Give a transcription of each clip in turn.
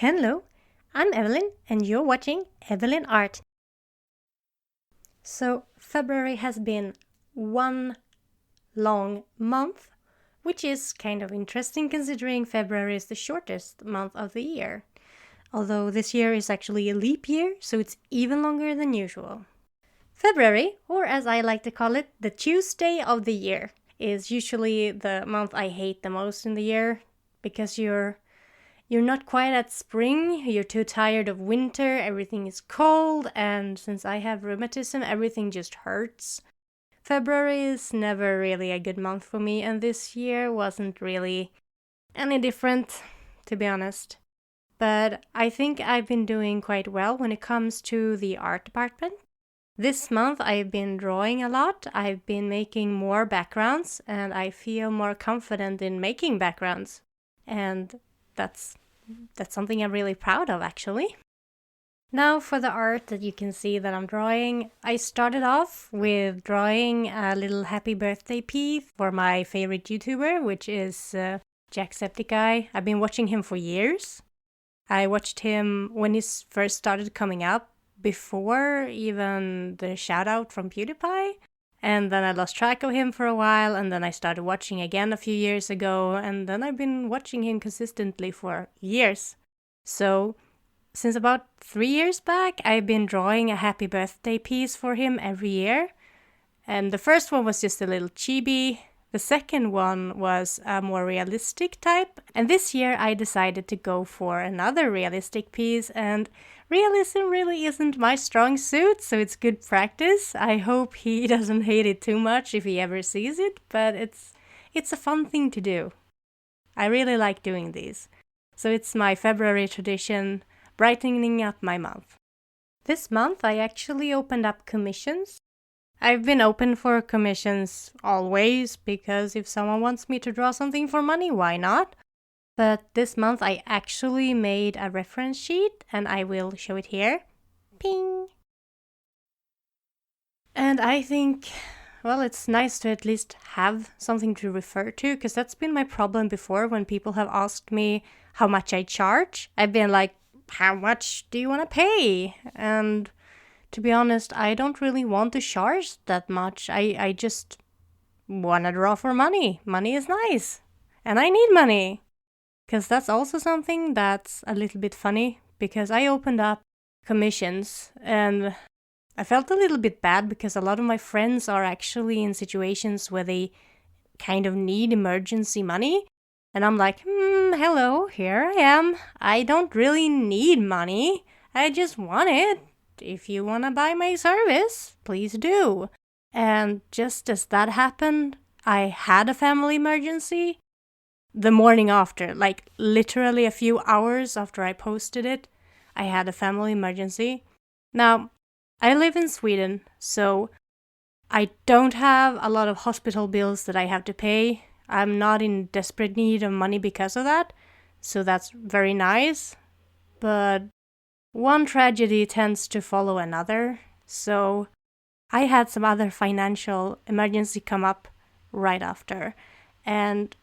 Hello, I'm Evelyn and you're watching Evelyn Art. So February has been one long month, which is kind of interesting considering February is the shortest month of the year. Although this year is actually a leap year, so it's even longer than usual. February, or as I like to call it, the Tuesday of the year, is usually the month I hate the most in the year because you're not quite at spring, you're too tired of winter, everything is cold, and since I have rheumatism, everything just hurts. February is never really a good month for me, and this year wasn't really any different, to be honest. But I think I've been doing quite well when it comes to the art department. This month I've been drawing a lot, I've been making more backgrounds, and I feel more confident in making backgrounds. And that's something I'm really proud of, actually. Now for the art that you can see that I'm drawing, I started off with drawing a little happy birthday piece for my favorite YouTuber, which is Jacksepticeye. I've been watching him for years. I watched him when he first started coming up, before even the shoutout from PewDiePie. And then I lost track of him for a while, and then I started watching again a few years ago, and then I've been watching him consistently for years. So, since about 3 years back, I've been drawing a happy birthday piece for him every year. And the first one was just a little chibi. The second one was a more realistic type. And this year I decided to go for another realistic piece, and realism really isn't my strong suit, so it's good practice. I hope he doesn't hate it too much if he ever sees it, but it's a fun thing to do. I really like doing these. So it's my February tradition, brightening up my month. This month I actually opened up commissions. I've been open for commissions always, because if someone wants me to draw something for money, why not? But this month I actually made a reference sheet, and I will show it here. Ping! And I think, well, it's nice to at least have something to refer to, because that's been my problem before when people have asked me how much I charge. I've been like, how much do you want to pay? And to be honest, I don't really want to charge that much. I just want to draw for money. Money is nice. And I need money. Because that's also something that's a little bit funny. Because I opened up commissions and I felt a little bit bad because a lot of my friends are actually in situations where they kind of need emergency money. And I'm like, hello, here I am. I don't really need money. I just want it. If you want to buy my service, please do. And just as that happened, I had a family emergency. The morning after, like literally a few hours after I posted it, I had a family emergency. Now, I live in Sweden, so I don't have a lot of hospital bills that I have to pay. I'm not in desperate need of money because of that, so that's very nice. But one tragedy tends to follow another, so I had some other financial emergency come up right after, and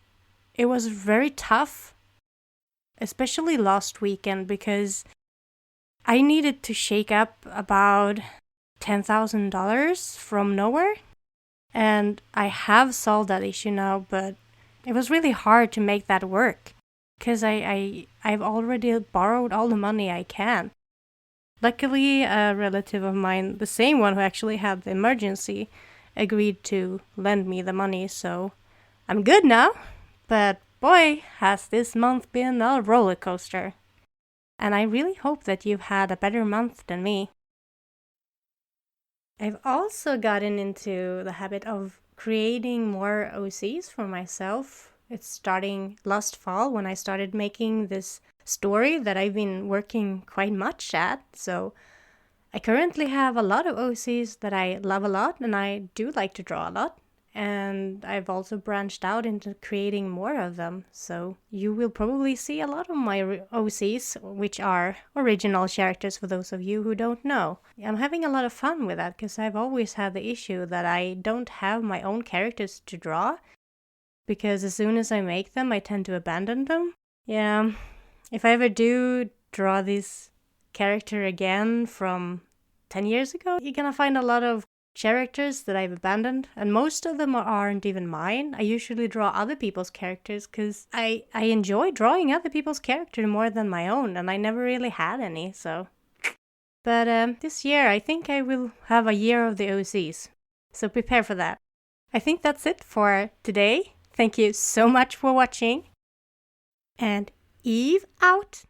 it was very tough, especially last weekend, because I needed to shake up about $10,000 from nowhere, and I have solved that issue now, but it was really hard to make that work, because I've already borrowed all the money I can. Luckily, a relative of mine, the same one who actually had the emergency, agreed to lend me the money, so I'm good now. But boy, has this month been a roller coaster. And I really hope that you've had a better month than me. I've also gotten into the habit of creating more OCs for myself. It's starting last fall when I started making this story that I've been working quite much at. So I currently have a lot of OCs that I love a lot, and I do like to draw a lot. And I've also branched out into creating more of them. So you will probably see a lot of my OCs, which are original characters for those of you who don't know. I'm having a lot of fun with that because I've always had the issue that I don't have my own characters to draw. Because as soon as I make them, I tend to abandon them. Yeah, if I ever do draw this character again from 10 years ago, you're gonna find a lot of characters that I've abandoned, and most of them aren't even mine. I usually draw other people's characters because I enjoy drawing other people's characters more than my own, and I never really had any, so. But this year I think I will have a year of the OCs, so prepare for that. I think that's it for today. Thank you so much for watching, and Eve out!